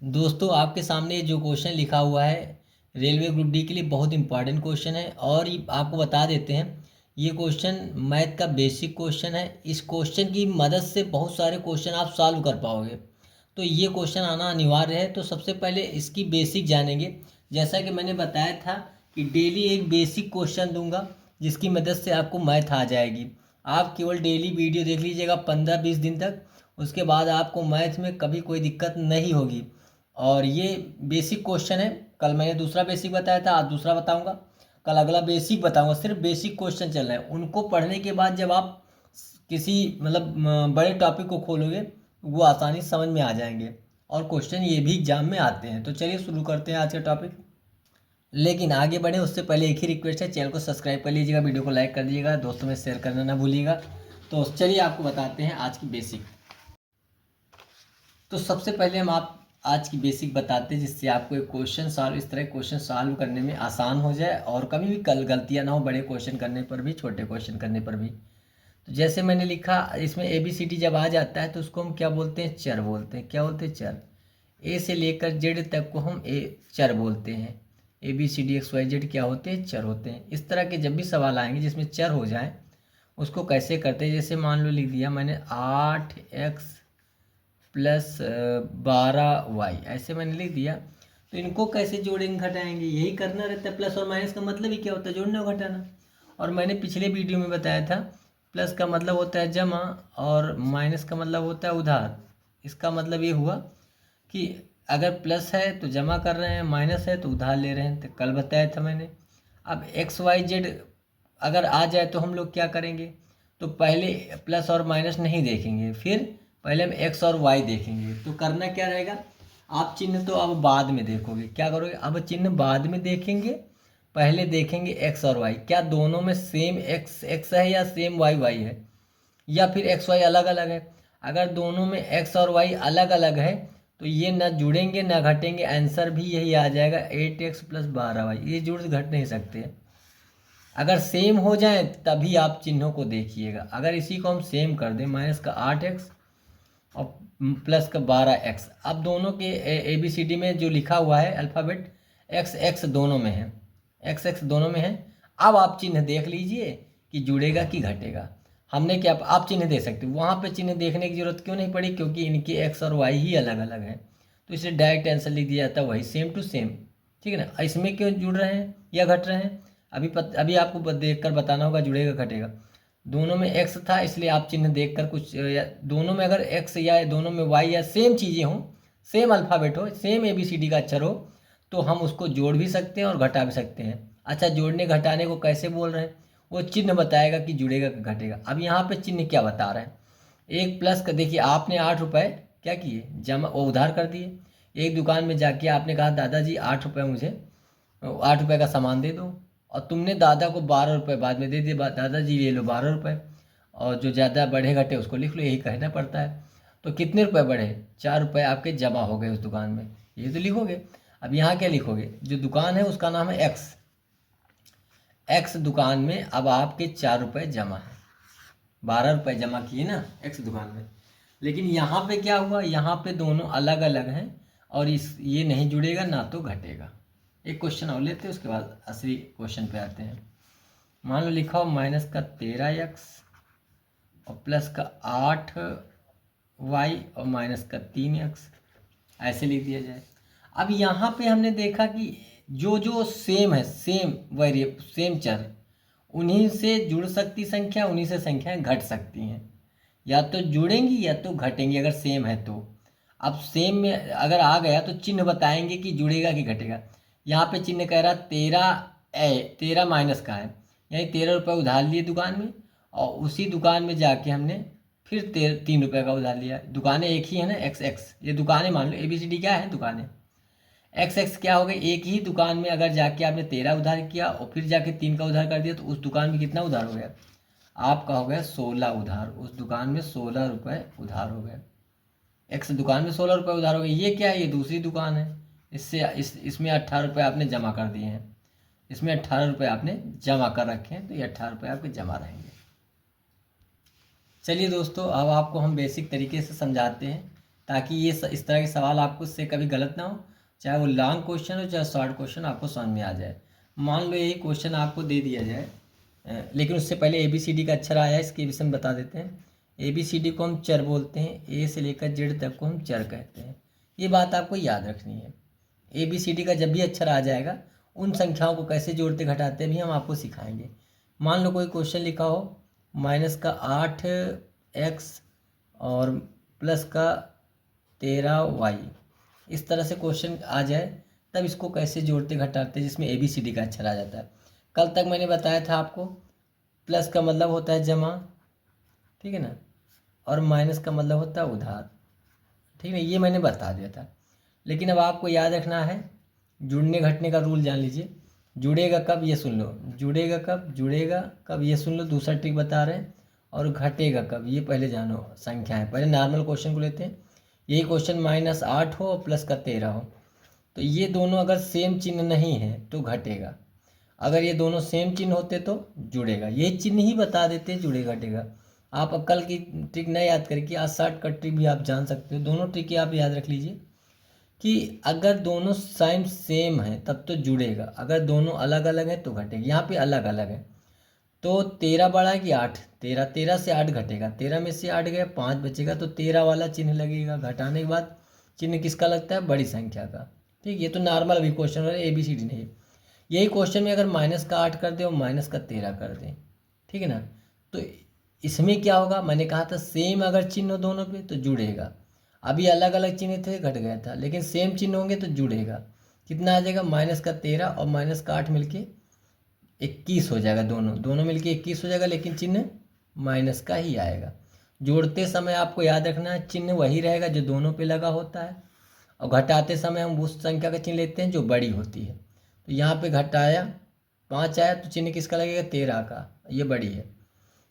दोस्तों आपके सामने जो क्वेश्चन लिखा हुआ है रेलवे ग्रुप डी के लिए बहुत इंपॉर्टेंट क्वेश्चन है। और ये आपको बता देते हैं, ये क्वेश्चन मैथ का बेसिक क्वेश्चन है। इस क्वेश्चन की मदद से बहुत सारे क्वेश्चन आप सॉल्व कर पाओगे। तो ये क्वेश्चन आना अनिवार्य है। तो सबसे पहले इसकी बेसिक जानेंगे। जैसा कि मैंने बताया था कि डेली एक बेसिक क्वेश्चन दूंगा जिसकी मदद से आपको मैथ आ जाएगी। आप केवल डेली वीडियो देख लीजिएगा 15-20 दिन तक। उसके बाद आपको मैथ में कभी कोई दिक्कत नहीं होगी। और ये बेसिक क्वेश्चन है। कल मैंने दूसरा बेसिक बताया था, आज दूसरा बताऊंगा, कल अगला बेसिक बताऊंगा। सिर्फ बेसिक क्वेश्चन चल रहे हैं। उनको पढ़ने के बाद जब आप किसी बड़े टॉपिक को खोलोगे वो आसानी से समझ में आ जाएंगे। और क्वेश्चन ये भी एग्जाम में आते हैं। तो चलिए शुरू करते हैं आज का टॉपिक। लेकिन आगे बढ़े उससे पहले एक ही रिक्वेस्ट है, चैनल को सब्सक्राइब कर लीजिएगा, वीडियो को लाइक कर दीजिएगा, दोस्तों में शेयर करना ना भूलिएगा। तो चलिए आपको बताते हैं आज की बेसिक। तो सबसे पहले हम आप आज की बेसिक बताते हैं जिससे आपको एक क्वेश्चन सॉल्व, इस तरह क्वेश्चन सॉल्व करने में आसान हो जाए और कभी भी कल गलतियां ना हो, बड़े क्वेश्चन करने पर भी छोटे क्वेश्चन करने पर भी। तो जैसे मैंने लिखा, इसमें ABCD जब आ जाता है तो उसको हम क्या बोलते हैं? चर बोलते हैं। क्या बोलते हैं? चर। ए से लेकर जेड तक को हम चर बोलते हैं। ABCD XYZ क्या होते हैं? चर होते हैं। इस तरह के जब भी सवाल आएंगे जिसमें चर हो जाए उसको कैसे करते हैं? जैसे मान लो लिख दिया मैंने 8x प्लस 12y, ऐसे मैंने लिख दिया। तो इनको कैसे जोड़ेंगे घटाएंगे? यही करना रहता है। प्लस और माइनस का मतलब ही क्या होता है? जोड़ना और घटाना। और मैंने पिछले वीडियो में बताया था प्लस का मतलब होता है जमा और माइनस का मतलब होता है उधार। इसका मतलब ये हुआ कि अगर प्लस है तो जमा कर रहे हैं, माइनस है तो उधार ले रहे हैं। तो कल बताया था मैंने। अब XYZ अगर आ जाए तो हम लोग क्या करेंगे? तो पहले प्लस और माइनस नहीं देखेंगे, फिर पहले हम x और y देखेंगे। तो करना क्या रहेगा? आप चिन्ह तो अब बाद में देखोगे। क्या करोगे? अब चिन्ह बाद में देखेंगे, पहले देखेंगे x और y, क्या दोनों में सेम x है या सेम y है, या फिर XY अलग अलग है। अगर दोनों में x और y अलग अलग है तो ये ना जुड़ेंगे ना घटेंगे। आंसर भी यही आ जाएगा 8x प्लस 12y। ये जुड़ घट नहीं सकते। अगर सेम हो जाए तभी आप चिन्हों को देखिएगा। अगर इसी को हम सेम कर दें, माइनस का 8x और प्लस का 12x, अब दोनों के ABCD में जो लिखा हुआ है अल्फ़ाबेट x दोनों में है, x दोनों में है। अब आप चिन्ह देख लीजिए कि जुड़ेगा कि घटेगा। हमने क्या, आप चिन्ह दे सकते हो, वहाँ पे चिन्ह देखने की जरूरत क्यों नहीं पड़ी? क्योंकि इनके x और y ही अलग अलग है। तो इसलिए डायरेक्ट आंसर लिख दिया जाता है वही, सेम टू सेम। ठीक है ना? इसमें क्यों जुड़ रहे हैं या घट रहे हैं अभी आपको देख कर बताना होगा, जुड़ेगा घटेगा। दोनों में x था इसलिए आप चिन्ह देखकर कुछ, या दोनों में अगर x या दोनों में y या सेम चीज़ें हों, सेम अल्फ़ाबेट हो, सेम ABCD का अक्षर हो, तो हम उसको जोड़ भी सकते हैं और घटा भी सकते हैं। अच्छा, जोड़ने घटाने को कैसे बोल रहे हैं? वो चिन्ह बताएगा कि जुड़ेगा कि घटेगा। अब यहाँ पे चिन्ह क्या बता रहा है? एक प्लस का, देखिए आपने 8 रुपये क्या किए? जमा, वो उधार कर दिए। एक दुकान में जाके आपने कहा दादाजी 8 रुपये मुझे, 8 रुपये का सामान दे दो। और तुमने दादा को 12 रुपये बाद में दे दिए, दादाजी ले लो 12 रुपये। और जो ज़्यादा बढ़े घटे उसको लिख लो, यही कहना पड़ता है। तो कितने रुपए बढ़े? 4 रुपये आपके जमा हो गए उस दुकान में, ये तो लिखोगे। अब यहाँ क्या लिखोगे? जो दुकान है उसका नाम है एक्स दुकान में अब आपके 4 रुपये जमा है। 12 रुपये जमा किए ना एक्स दुकान में। लेकिन यहाँ पे क्या हुआ? यहाँ पे दोनों अलग अलग हैं और ये नहीं जुड़ेगा ना तो घटेगा। एक क्वेश्चन और लेते हैं, उसके बाद असली क्वेश्चन पे आते हैं। मान लो लिखा हो माइनस का 13x और प्लस का 8y और माइनस का 3x, ऐसे लिख दिया जाए। अब यहाँ पे हमने देखा कि जो जो सेम है, सेम चर, उन्हीं से जुड़ सकती संख्या, उन्हीं से संख्याएं घट सकती हैं। या तो जुड़ेंगी या तो घटेंगी अगर सेम है तो। अब सेम में अगर आ गया तो चिन्ह बताएंगे कि जुड़ेगा कि घटेगा। यहाँ पे चिन्ह कह रहा 13 माइनस का है, यानी 13 रुपये उधार लिए दुकान में, और उसी दुकान में जाके हमने फिर 3 रुपये का उधार लिया। दुकानें एक ही है ना, एक्स ये दुकानें, मान लो ABCD क्या है? दुकानें। एक्स क्या हो गई? एक ही दुकान में अगर जाके आपने 13 उधार किया और फिर जाके 3 का उधार कर दिया तो उस दुकान में कितना उधार हो गया? आपका हो गया 16 उधार। उस दुकान में 16 रुपये उधार हो गए। एक्स दुकान में 16 रुपये उधार हो गए। ये क्या है? ये दूसरी दुकान है। इसमें 18 रुपये आपने जमा कर दिए हैं, इसमें 18 रुपये आपने जमा कर रखे हैं, तो ये 18 रुपये आपके जमा रहेंगे। चलिए दोस्तों, अब आपको हम बेसिक तरीके से समझाते हैं ताकि ये इस तरह के सवाल आपको उससे कभी गलत ना हो, चाहे वो लॉन्ग क्वेश्चन हो चाहे शॉर्ट क्वेश्चन, आपको समझ में आ जाए। मान लो यही क्वेश्चन आपको दे दिया जाए, लेकिन उससे पहले ए बी सी डी का अक्षर आया है, इसके विषय में बता देते हैं। ए बी सी डी को हम चर बोलते हैं, ए से लेकर जेड तक को हम चर कहते हैं। ये बात आपको याद रखनी है। ए बी सी डी का जब भी अक्षर आ जाएगा, उन संख्याओं को कैसे जोड़ते घटाते भी हम आपको सिखाएंगे। मान लो कोई क्वेश्चन लिखा हो -8x और +13y, इस तरह से क्वेश्चन आ जाए, तब इसको कैसे जोड़ते घटाते, जिसमें ए बी सी डी का अक्षर आ जाता है। कल तक मैंने बताया था आपको, प्लस का मतलब होता है जमा, ठीक है ना, और माइनस का मतलब होता है उधार, ठीक है, ये मैंने बता दिया था। लेकिन अब आपको याद रखना है, जुड़ने घटने का रूल जान लीजिए। जुड़ेगा कब, ये सुन लो, जुड़ेगा कब, जुड़ेगा कब, ये सुन लो, दूसरा ट्रिक बता रहे हैं। और घटेगा कब, ये पहले जानो। संख्या है, पहले नॉर्मल क्वेश्चन को लेते हैं। यही क्वेश्चन -8 हो और +13 हो, तो ये दोनों अगर सेम चिन्ह नहीं है तो घटेगा, अगर ये दोनों सेम चिन्ह होते तो जुड़ेगा। ये चिन्ह ही बता देते जुड़ेगा घटेगा। आप कल की ट्रिक नहीं याद करके आज शॉर्टकट ट्रिक भी आप जान सकते हो। दोनों ट्रिक आप याद रख लीजिए कि अगर दोनों साइन सेम है तब तो जुड़ेगा, अगर दोनों अलग अलग है तो घटेगा। यहाँ पे अलग अलग है, तो 13 बड़ा है कि 8, 13 से 8 घटेगा, 13 में से 8 गया 5 बचेगा, तो 13 वाला चिन्ह लगेगा। घटाने के बाद चिन्ह किसका लगता है, बड़ी संख्या का। ठीक, ये तो नॉर्मल अभी क्वेश्चन हो रहा है, ABCD नहीं। यही क्वेश्चन में अगर -8 कर दे और -13 कर दें, ठीक है ना, तो इसमें क्या होगा, मैंने कहा था सेम अगर चिन्ह हो दोनों पे तो जुड़ेगा। अभी अलग अलग चिन्ह थे, घट गया था, लेकिन सेम चिन्ह होंगे तो जुड़ेगा। कितना आ जाएगा, -13 और -8 मिलके 21 हो जाएगा, दोनों दोनों मिलके 21 हो जाएगा, लेकिन चिन्ह माइनस का ही आएगा। जोड़ते समय आपको याद रखना है, चिन्ह वही रहेगा जो दोनों पे लगा होता है, और घटाते समय हम उस संख्या का चिन्ह लेते हैं जो बड़ी होती है। तो यहाँ पे घटाया 5 आया तो चिन्ह किसका लगेगा, 13 का, ये बड़ी है।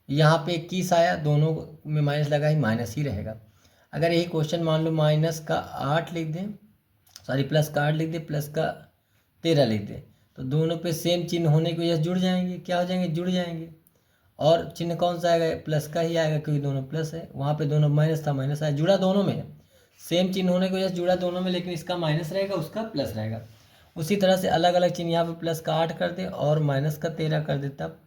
यहाँ पे 21 आया, दोनों में माइनस लगा ही, माइनस ही रहेगा। अगर यही क्वेश्चन मान लो -8 लिख दें, सॉरी +8 लिख दें, +13 लिख दें, तो दोनों पे सेम चिन्ह होने की वजह से जुड़ जाएंगे। क्या हो जाएंगे, जुड़ जाएंगे। और चिन्ह कौन सा आएगा, प्लस का ही आएगा, क्योंकि दोनों प्लस है। वहाँ पे दोनों माइनस था, माइनस आया, जुड़ा दोनों में है। सेम चिन्ह होने की वजह से जुड़ा दोनों में, लेकिन इसका माइनस रहेगा, उसका प्लस रहेगा। उसी तरह से अलग अलग चिन्ह, यहाँ पे +8 कर दे और -13 कर दे, तब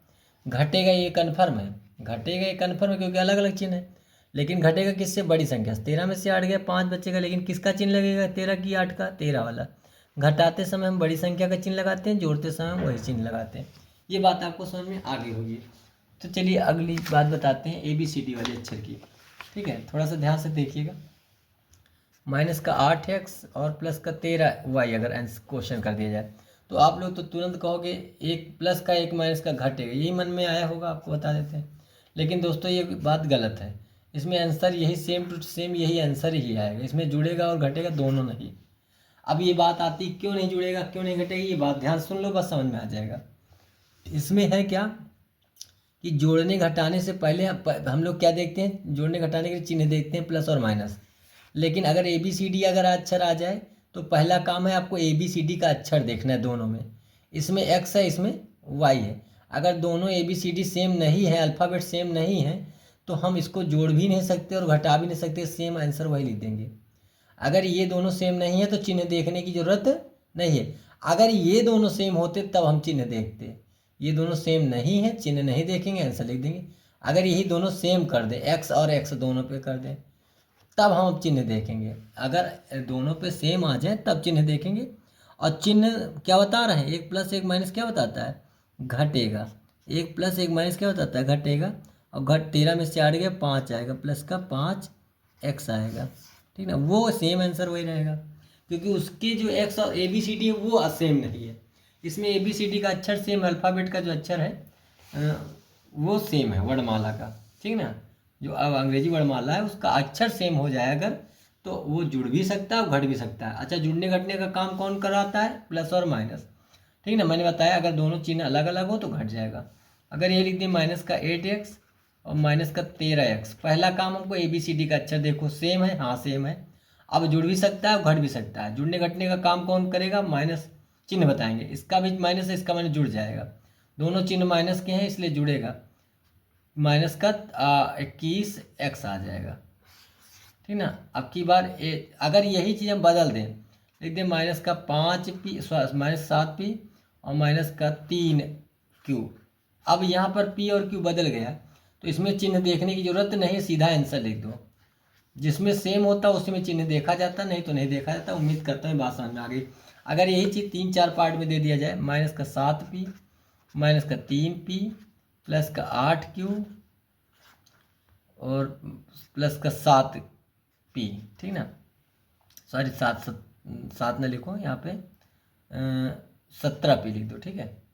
घटेगा, ये कन्फर्म है। घटेगा ये कन्फर्म है, क्योंकि अलग अलग चिन्ह है। लेकिन घटेगा किससे, बड़ी संख्या से। 13 में से 8 गया, 5 बचेगा, लेकिन किसका चिन्ह लगेगा, 13 की 8 का, 13 वाला। घटाते समय हम बड़ी संख्या का चिन्ह लगाते हैं, जोड़ते समय हम वही चिन्ह लगाते हैं। ये बात आपको समझ में आ गई होगी। तो चलिए अगली बात बताते हैं ABCD वाले अक्षर की। ठीक है, थोड़ा सा ध्यान से देखिएगा। -8x और +13y अगर क्वेश्चन कर दिया जाए, तो आप लोग तो तुरंत कहोगे एक प्लस का एक माइनस का घटेगा, यही मन में आया होगा, आपको बता देते हैं। लेकिन दोस्तों ये बात गलत है। इसमें आंसर यही सेम टू सेम यही आंसर ही आएगा, इसमें जुड़ेगा और घटेगा दोनों नहीं। अब ये बात आती क्यों नहीं जुड़ेगा, क्यों नहीं घटेगा, ये बात ध्यान सुन लो, बस समझ में आ जाएगा। इसमें है क्या कि जोड़ने घटाने से पहले हम लोग क्या देखते हैं, जोड़ने घटाने के लिए चिन्ह देखते हैं, प्लस और माइनस। लेकिन अगर ABCD अगर अक्षर आ जाए तो पहला काम है आपको ABCD का अक्षर देखना है दोनों में। इसमें X है, इसमें Y है। अगर दोनों ABCD सेम नहीं है, अल्फ़ाबेट सेम नहीं है, तो हम इसको जोड़ भी नहीं सकते और घटा भी नहीं सकते, सेम आंसर वही लिख देंगे। अगर ये दोनों सेम नहीं है तो चिन्ह देखने की ज़रूरत नहीं है। अगर ये दोनों सेम होते तब हम चिन्ह देखते। ये दोनों सेम नहीं है, चिन्ह नहीं देखेंगे, आंसर लिख देंगे। अगर यही दोनों सेम कर दे, X और X दोनों पे कर दें, तब हम चिन्ह देखेंगे। अगर दोनों पे सेम आ जाए तब चिन्ह देखेंगे। और चिन्ह क्या बता रहे हैं, 1 + 1 - क्या बताता है, घटेगा। 1 + 1 - क्या बताता है, घटेगा। और 13 में से 8 गया, 5 आएगा, प्लस का 5x आएगा, ठीक ना। वो सेम आंसर वही रहेगा, क्योंकि उसके जो X और ABCD है वो सेम नहीं है। इसमें ABCD का अक्षर सेम, अल्फ़ाबेट का जो अक्षर है वो सेम है, वर्णमाला का, ठीक ना। जो अब अंग्रेजी वर्णमाला है उसका अक्षर सेम हो जाए अगर, तो वो जुड़ भी सकता है और घट भी सकता है। अच्छा, जुड़ने घटने का काम कौन कराता है, प्लस और माइनस, ठीक ना। मैंने बताया अगर दोनों चिन्ह अलग अलग हो तो घट जाएगा। अगर ये लिख दें -8x और -13x, पहला काम हमको ABCD का अक्षर देखो सेम है, हाँ सेम है। अब जुड़ भी सकता है और घट भी सकता है। जुड़ने घटने का काम कौन करेगा, माइनस चिन्ह बताएंगे, इसका भी माइनस है, इसका माइनस, जुड़ जाएगा। दोनों चिन्ह माइनस के हैं इसलिए जुड़ेगा, -21x आ जाएगा, ठीक ना। अब की बार अगर यही चीज़ हम बदल दें, लिख दें -5p -7p और -3q। अब यहाँ पर p और q बदल गया, तो इसमें चिन्ह देखने की जरूरत नहीं, सीधा आंसर लिख दो। जिसमें सेम होता है उसी में चिन्ह देखा जाता, नहीं तो नहीं देखा जाता। उम्मीद करता हूँ बात समझ में आ गई। अगर यही चीज़ 3-4 पार्ट में दे दिया जाए, -7p -3p +8q और +7p, ठीक ना। सॉरी, 7 न लिखो यहाँ पे, 17p लिख दो, ठीक है।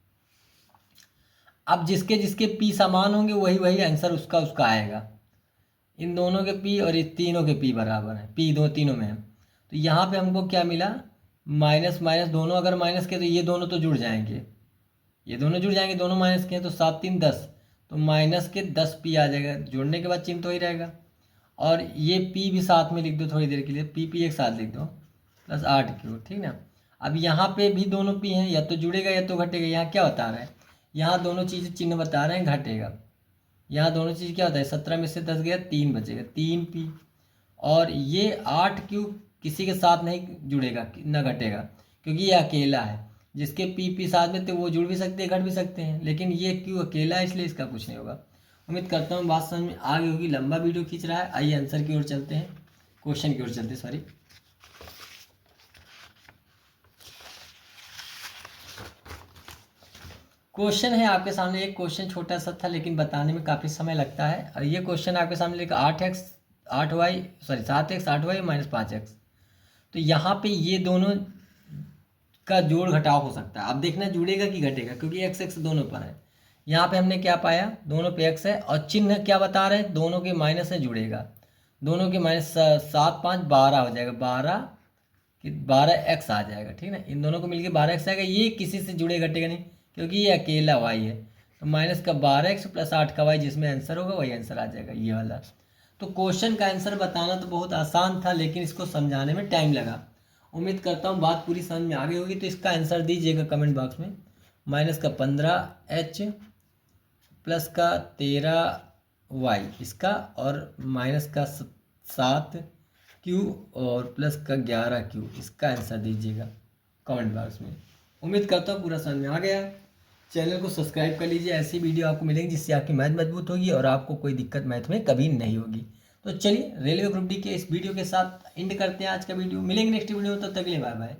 अब जिसके जिसके p समान होंगे वही वही आंसर उसका उसका आएगा। इन दोनों के p और इस तीनों के p बराबर है, p तीनों में है। तो यहाँ पे हमको क्या मिला, माइनस माइनस दोनों अगर माइनस के तो ये दोनों तो जुड़ जाएंगे, ये दोनों जुड़ जाएंगे, दोनों माइनस के हैं तो 7 3 10, तो माइनस के 10p आ जाएगा। जोड़ने के बाद चिन्ह तो ही रहेगा। और ये p भी साथ में लिख दो थोड़ी देर के लिए, p एक साथ लिख दो, +8q, ठीक ना। अब यहाँ पे भी दोनों p हैं, या तो जुड़ेगा या तो घटेगा। यहाँ क्या बता रहा है, यहाँ दोनों चीज़ें चिन्ह बता रहे हैं घटेगा। यहाँ दोनों चीज़ क्या होता है, 17 में से 10 गया, 3 बचेगा, 3p। और ये 8q किसी के साथ नहीं जुड़ेगा न घटेगा, क्योंकि ये अकेला है। जिसके p साथ में थे वो जुड़ भी सकते हैं, घट भी सकते हैं, लेकिन ये q अकेला है, इसलिए इसका कुछ नहीं होगा। उम्मीद करता हूँ बात समझ में आ गई होगी। लंबा वीडियो खींच रहा है, आइए आंसर की ओर चलते हैं, क्वेश्चन की ओर चलते हैं, सॉरी। क्वेश्चन है आपके सामने, एक क्वेश्चन छोटा सा था लेकिन बताने में काफ़ी समय लगता है। और ये क्वेश्चन आपके सामने लिखा 7x 8y -5x। तो यहाँ पे ये दोनों का जोड़ घटाव हो सकता है। अब देखना जुड़ेगा कि घटेगा, क्योंकि x x दोनों पर है। यहाँ पे हमने क्या पाया, दोनों पे x है और चिन्ह क्या बता रहे हैं, दोनों के माइनस से जुड़ेगा। दोनों के -7 5 12 हो जाएगा, 12x आ जाएगा, ठीक ना। इन दोनों को मिलकर 12x आएगा। ये किसी से जुड़े घटेगा नहीं, क्योंकि ये अकेला y है। तो -12x + 8 का y, जिसमें आंसर होगा वही आंसर आ जाएगा, ये वाला। तो क्वेश्चन का आंसर बताना तो बहुत आसान था, लेकिन इसको समझाने में टाइम लगा। उम्मीद करता हूँ बात पूरी समझ में आ गई होगी। तो इसका आंसर दीजिएगा कमेंट बॉक्स में। -15h +13y इसका, और -7q और +11q इसका आंसर दीजिएगा कमेंट बॉक्स में। उम्मीद करता हूँ पूरा समझ में आ गया। चैनल को सब्सक्राइब कर लीजिए, ऐसी वीडियो आपको मिलेंगी जिससे आपकी मैथ मजबूत होगी और आपको कोई दिक्कत मैथ में कभी नहीं होगी। तो चलिए, रेलवे ग्रुप डी के इस वीडियो के साथ एंड करते हैं आज का वीडियो। मिलेंगे नेक्स्ट वीडियो में, तब तक के लिए बाय बाय।